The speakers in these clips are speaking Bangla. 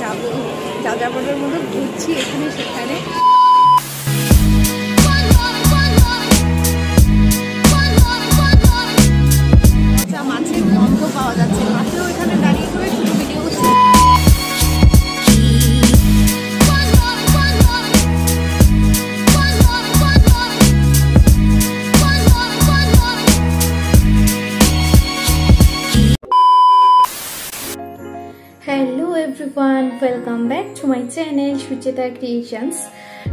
যাবো, যাযাবরের মতো ঘুরছি এখানে সেখানে। মাছের গন্ধ পাওয়া যাচ্ছে, মাছেও এখানে দাঁড়িয়ে করে শুধু ভিডিও করছে। Hello everyone, welcome back to my channel SuchetaCreations।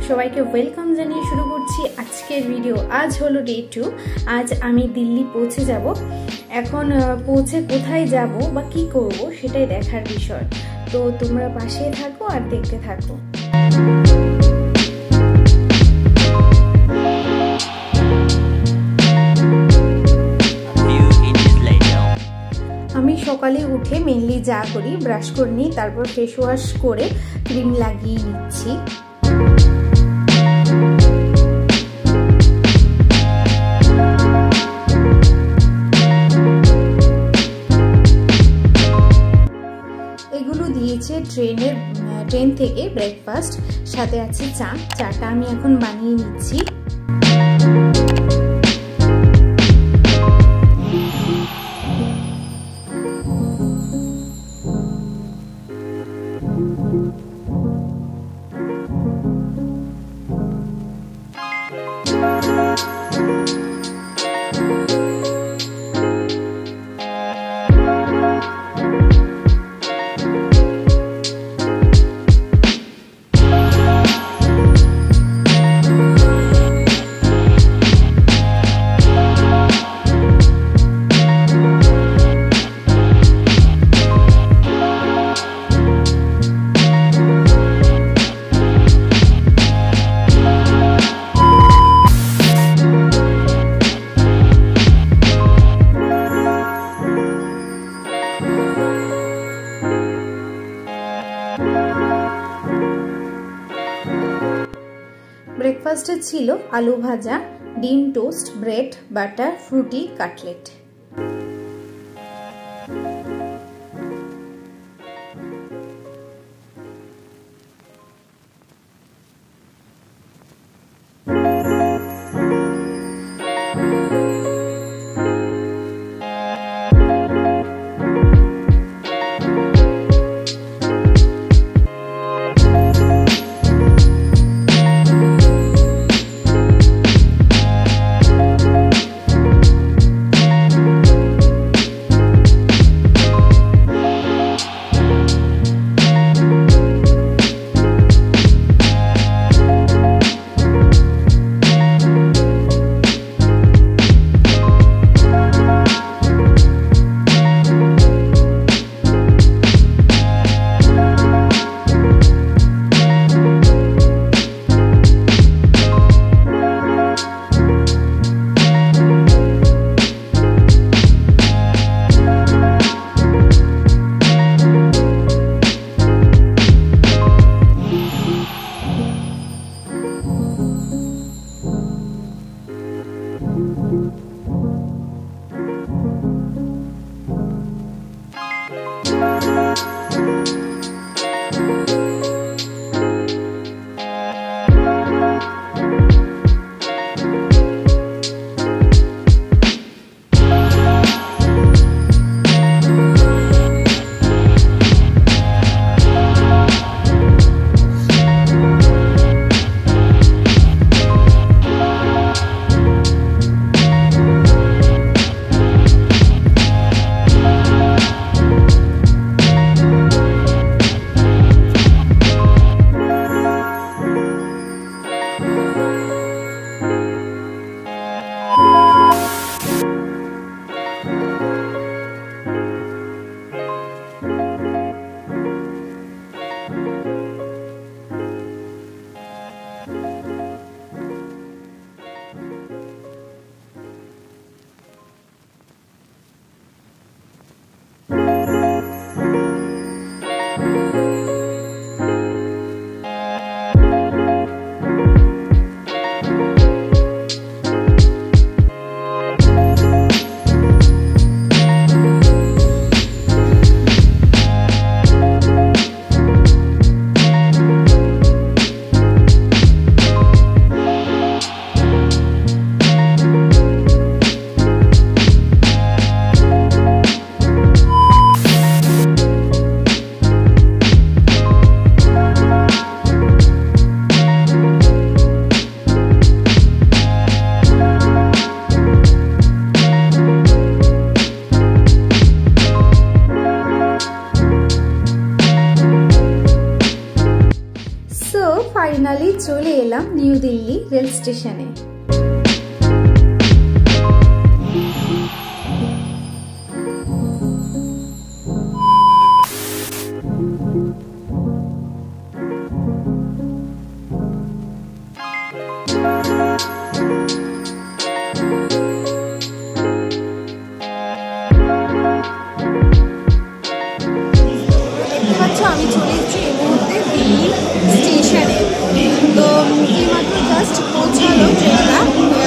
সবাইকে ওয়েলকাম জানিয়ে শুরু করছি আজকের ভিডিও। আজ হলো ডে 2। আজ আমি দিল্লি পৌঁছে যাব। এখন পৌঁছে কোথায় যাব বা কি করব সেটাই দেখার বিষয়। তো তোমরা পাশে থাকো আর দেখতে থাকো। আমি সকালে উঠে মেনলি যা করি, ব্রাশ করে নিই, তারপর ফেস ওয়াশ করে ক্রিম লাগিয়ে নিচ্ছি। এগুলো দিয়েছে ট্রেন থেকে ব্রেকফাস্ট, সাথে আছে চাটা আমি এখন বানিয়ে নিচ্ছি। ব্রেকফাস্টে ছিল আলু ভাজা, ডিম toast, bread, butter, Frooti, cutlet. Finally চলে এলাম নিউ দিল্লি রেল স্টেশনে। আমি চলে এসেছি এই মুহূর্তে দিল্লি স্টেশনে। তো এইমাত্র জাস্ট পৌঁছালো ট্রেনটা,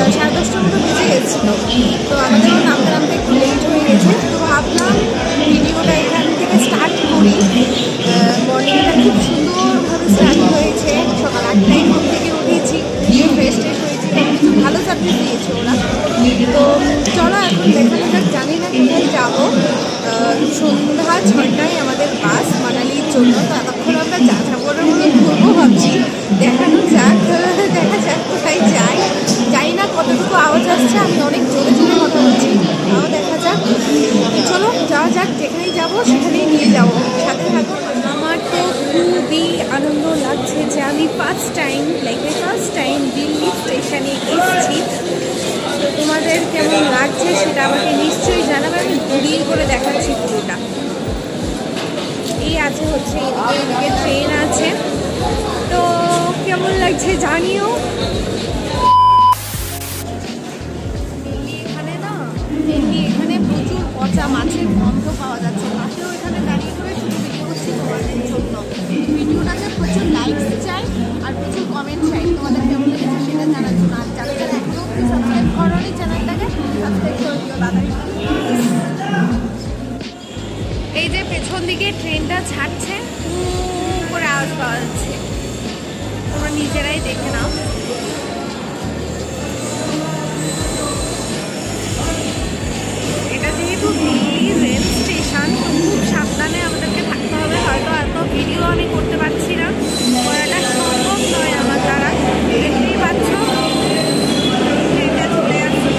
10:30টার মতো বেজে গেছিলো। তো আমাদেরও নামতে নামতে একটু লেট হয়ে গেছে। তো ভাবলাম ভিডিওটা এখান থেকে স্টার্ট করি। মর্নিংটা খুব সুন্দরভাবে স্টার্ট হয়েছে। সকাল 8টায় ঘুম থেকে উঠেছি, ফ্রেশ ট্রেশ হয়েছি, ভালো সার্ভিস দিয়েছে ওরা। তো চলো এখন দেখানো যাক। জানি না কোথায় যাবো। সন্ধ্যা 6টায় আমাদের বাস মানালির জন্য। তো এতক্ষণ আমরা যাযাবরের মতো ঘুরবো ভাবছি। দেখানো যাক, দেখা যাক কোথায় যাই। জানি না কতটুকু আওয়াজ আসছে, আমি অনেক জোরে জোরে কথা বলছি, তাও দেখা যাক। চলো যাওয়া যাক, যেখানেই যাবো সেখানেই নিয়ে যাবো, সাথে থাকো। আমার তো খুবই আনন্দ লাগছে যে আমি ফার্স্ট টাইম দিল্লি স্টেশনে এসেছি। তো তোমাদের কেমন লাগছে সেটা আমাকে নিশ্চয়ই জানাবে। আমি ঘুরিয়ে করে দেখাচ্ছি পুরোটা। এই আছে হচ্ছে এদিকে ট্রেন আছে, তো কেমন লাগছে জানিও। এখানে প্রচুর পচা মাছের গন্ধ পাওয়া যাচ্ছে। মাছেও এখানে দাঁড়িয়ে করে শুধু ভিডিও করছি তোমাদের জন্য। ভিডিওটাতে প্রচুর লাইকস চাই আর প্রচুর কমেন্ট চাই। তোমাদের কেমন লেগেছে সেটা জানার জন্য। আর যারা যারা এখনও সাবস্ক্রাইব করোনি চ্যানেলটাকে সাবস্ক্রাইব করে দিও তাড়াতাড়ি। এই যে পেছন দিকে ট্রেনটা ছাড়ছে, করে আওয়াজ পাওয়া যাচ্ছে, তোমরা নিজেরাই দেখে নাও। এটা যেহেতু দিল্লি রেল স্টেশন, তো খুব সাবধানে আমাদেরকে থাকতে হবে। হয়তো এত ভিডিও আমি করতে পারছি না, করাটা সম্ভব নয় আমার দ্বারা। দেখতেই পাচ্ছ ট্রেনটা চলে আসছে।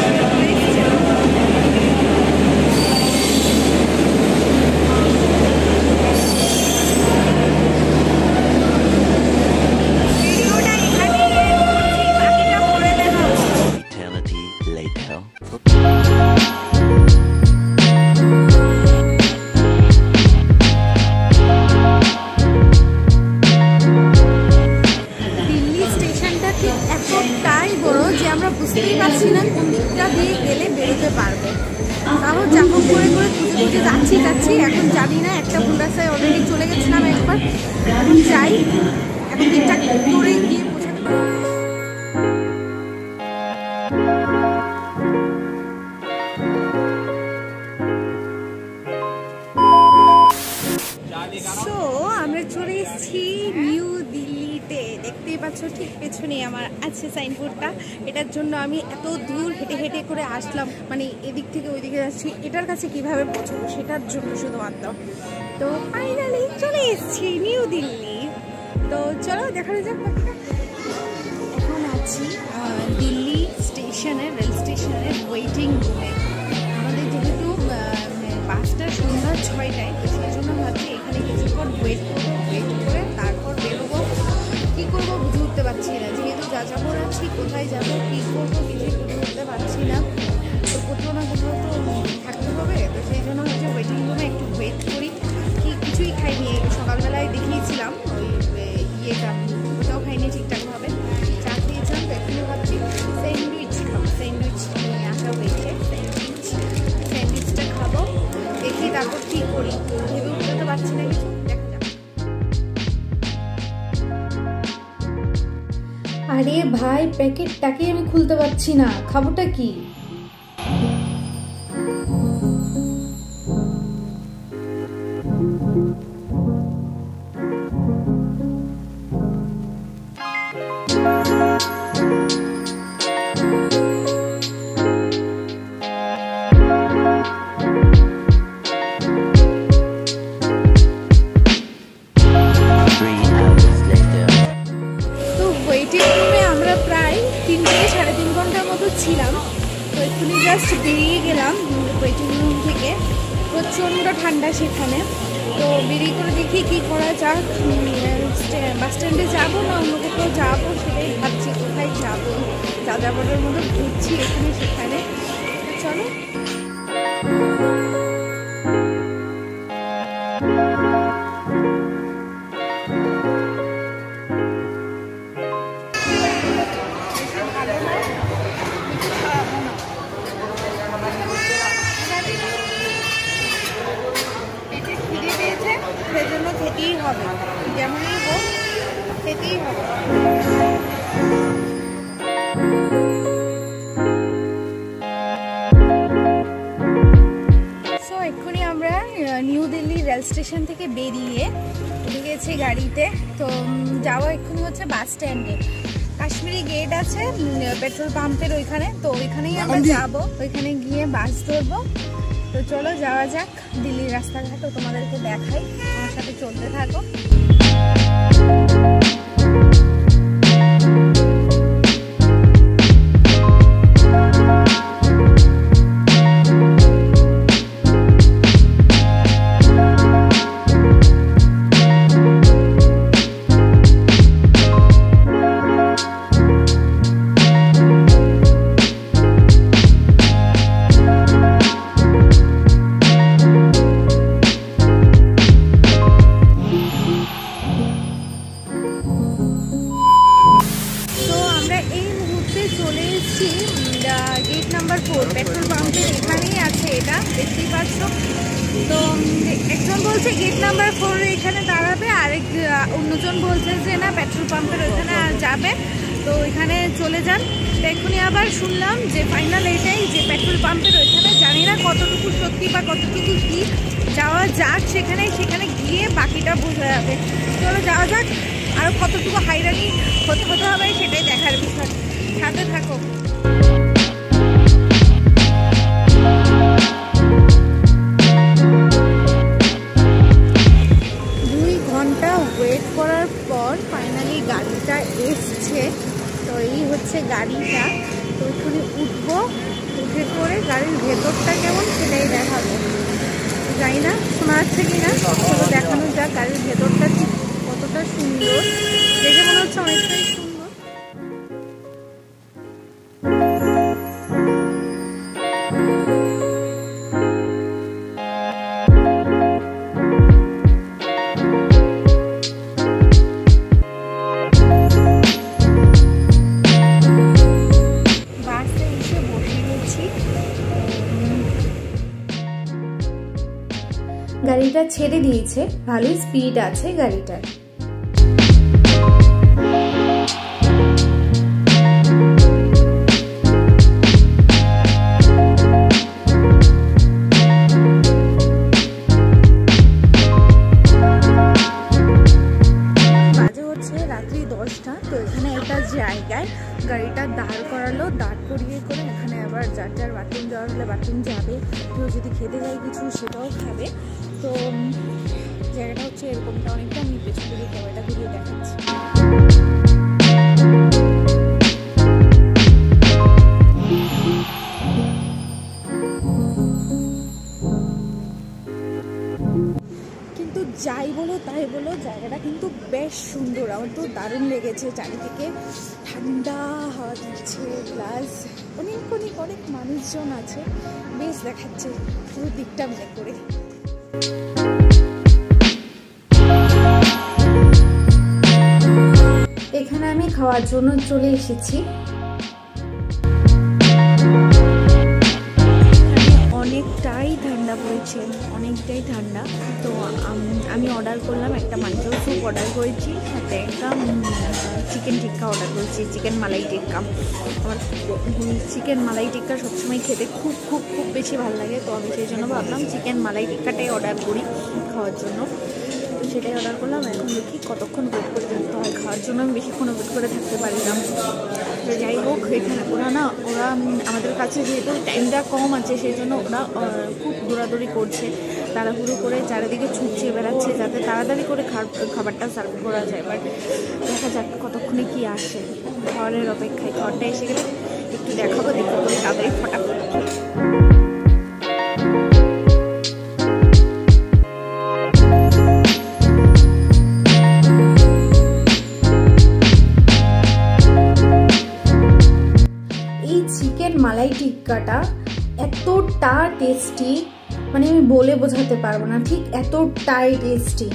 বুঝতেই পারছি না কোন দিকটা দিয়ে গেলে বেরোতে পারবো। তাও চাপক করে করে খুঁজে খুঁজে যাচ্ছি। এখন জানি না, একটা ভুল রাস্তায় অলরেডি চলে গেছিলাম একবার। এখন যাই, এখন ঠিকঠাক করে গিয়ে পৌঁছাতে পারবো। সো আমরা চলে এসেছি নিউ দিল্লিতে। দেখতেই পাচ্ছ ঠিক পেছনে আমার আছে সাইনবোর্ডটা। এটার জন্য আমি এত দূর হেঁটে হেঁটে করে আসলাম, মানে এদিক থেকে ওই দিকে যাচ্ছি, এটার কাছে কিভাবে পৌঁছবো সেটার জন্য শুধুমাত্র। তো ফাইনালি চলে এসেছি নিউ দিল্লি। তো চলো দেখানো যাক। এখন আছি দিল্লি স্টেশনের, রেল স্টেশনের ওয়েটিং রুমে। আমাদের যেহেতু বাসটা সন্ধ্যা 6টায়, তো সেই জন্য ভাবছি এখানে কিছুক্ষণ ওয়েট করে তারপর বেরোবো। কী করবো বুঝে উঠতে পারছি না, যেহেতু যাযাবর আছি, কোথায় যাবো কী করবো কিছুই বুঝে উঠতে পারছি না। তো কোথাও না কোথাও তো থাকতে হবে। তো সেই জন্য হচ্ছে ওয়েটিং রুমে একটু ওয়েট করি। কিছুই খাইনি, সকালবেলায় দেখিয়েছিলাম ওই ইয়েটা, ওটাও খাইনি ঠিকঠাকভাবে। চা খেয়েছিলাম। তো এখনই ভাবছি স্যান্ডউইচ খাবো। স্যান্ডউইচ নিয়ে আসা হয়েছে, স্যান্ডউইচটা খাবো। দেখি তারপর কী করি, ভেবে উঠতে তো পারছি না কিছু। দেখা যাক। আরে ভাই, প্যাকেটটাকে আমি খুলতে পারছি না, খাবোটা কি? ছিলাম। তো এক্ষুনি জাস্ট বেরিয়ে গেলাম ওয়েটিং রুম থেকে। প্রচণ্ড ঠান্ডা সেখানে। তো বেরিয়ে করে দেখি কী করা যাক। বাস স্ট্যান্ডে যাবো না অন্য কোথাও যাবো সেটাই ভাবছি, কোথায় যাবো। যাযাবরের মতো ঘুরছি এখানে সেখানে। চলো সেজন্য খেতেই হবে, যেমনই হোক খেতেই হবে। সো এক্ষুনি আমরা নিউ দিল্লি রেল স্টেশন থেকে বেরিয়ে উঠে গেছি গাড়িতে। তো যাওয়া এক্ষুনি হচ্ছে বাস স্ট্যান্ডে। কাশ্মীরি গেট আছে পেট্রোল পাম্পের ওইখানে, তো ওইখানেই আমরা যাবো। ওইখানে গিয়ে বাস ধরবো। তো চলো যাওয়া যাক, দিল্লির রাস্তাঘাটও তোমাদেরকে দেখাই, আমার সাথে চলতে থাকো। গেট নাম্বার 4 পেট্রোল পাম্পের এখানেই আছে, এটা দেখতেই পাচ্ছ। তো একজন বলছে গেট নাম্বার 4 এখানে দাঁড়াবে, আরেক অন্যজন বলছে যে না পেট্রোল পাম্পের ওইখানে যাবে, তো ওইখানে চলে যান। তো এক্ষুনি আবার শুনলাম যে ফাইনাল এটাই, যে পেট্রোল পাম্পের ওইখানে। জানি না কতটুকু সত্যি বা কতটুকু কি, যাওয়া যাক সেখানে, সেখানে গিয়ে বাকিটা বোঝা যাবে। চলো যাওয়া যাক, আরও কতটুকু হাইরানি হতে হবে সেটাই দেখার বিষয়, সাথে থাকো। 2 ঘন্টা ওয়েট করার পর ফাইনালি গাড়িটা এসছে। তো এই হচ্ছে গাড়িটা। তো ওইখানে উঠবো, উঠে করে গাড়ির ভেতরটা কেমন সেটাই দেখাবো। জানি না শোনা যাচ্ছে কিনা, চলো দেখানো যাক গাড়ির ভেতরটা ঠিক কতটা সুন্দর। দেখে মনে হচ্ছে অনেকটাই সুন্দর। গাড়িটা ছেড়ে দিয়েছে, ভালোই স্পিড আছে গাড়িটার। বাজে হচ্ছে রাত্রি 10টা। তো এখানে একটা জায়গায় গাড়িটা দাঁড় করালো, দাঁড় করিয়ে করে এখানে আবার যার যার বাথরুম যাওয়ার হলে বাথরুম যাবে, কেউ যদি খেতে যায় কিছু সেটাও খাবে। তো জায়গাটা হচ্ছে এরকমটা অনেকটা, আমি পেছন দিকে ক্যামেরাটা ঘুরিয়ে দেখাচ্ছি। কিন্তু যাই বলো তাই বলো, জায়গাটা কিন্তু বেশ সুন্দর, আমার তো দারুণ লেগেছে। চারিদিকে ঠান্ডা হাওয়া দিচ্ছে, প্লাস অনেক অনেক অনেক মানুষজন আছে, বেশ দেখাচ্ছে পুরো দিকটা মনে করে। এখানে আমি খাওয়ার জন্য চলে এসেছি। অনেকটাই ঠান্ডা পড়েছে, অনেকটাই ঠান্ডা। তো আমি অর্ডার করলাম একটা মাঞ্চল স্যুপ অর্ডার করেছি, সাথে একটা চিকেন টিক্কা অর্ডার করেছি, চিকেন মালাই টিক্কা। আমার চিকেন মালাই টিক্কা সবসময় খেতে খুব খুব খুব বেশি ভালো লাগে। তো আমি সেই জন্য ভাবলাম চিকেন মালাই টিক্কাটাই অর্ডার করি খাওয়ার জন্য। তো সেটাই অর্ডার করলাম। এখন দেখি কতক্ষণ ওয়েট করে থাকতে হয়, খাওয়ার জন্য আমি বেশিক্ষণ ওয়েট করে থাকতে পারিলাম। তো যাই হোক, এখানে ওরা আমাদের কাছে যেহেতু টাইমটা কম আছে সেই জন্য ওরা খুব দৌড়াদৌড়ি করছে, তাড়াহুড়ো করে চারিদিকে ছুটছে বেড়াচ্ছে যাতে তাড়াতাড়ি করে খাবারটা সার্ভ করা যায়। বাট দেখা যাক কতক্ষণে কি আসে, খাবারের অপেক্ষায়। খাবারটা এসে গেলে একটু দেখাবো, দেখতে করে তাড়াতাড়ি ফটাফট। টিক্কাটা এতটা টেস্টি, মানে আমি বলে বোঝাতে পারবো না, ঠিক এতটাই টেস্টি।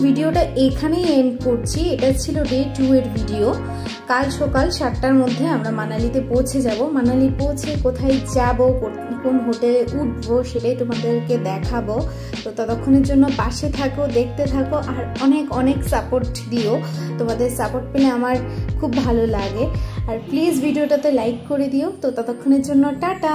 ভিডিওটা এখানেই এন্ড করছি। এটা ছিল ডে 2 এর ভিডিও। কাল সকাল 7টার মধ্যে আমরা মানালিতে পৌঁছে যাব। মানালি পৌঁছে কোথায় যাব, কোন হোটেলে উঠবো সেটাই তোমাদেরকে দেখাবো। তো ততক্ষণের জন্য পাশে থাকো, দেখতে থাকো, আর অনেক অনেক সাপোর্ট দিও। তোমাদের সাপোর্ট পেলে আমার খুব ভালো লাগে। আর প্লিজ ভিডিওটাতে লাইক করে দিও। তো ততক্ষণের জন্য টাটা।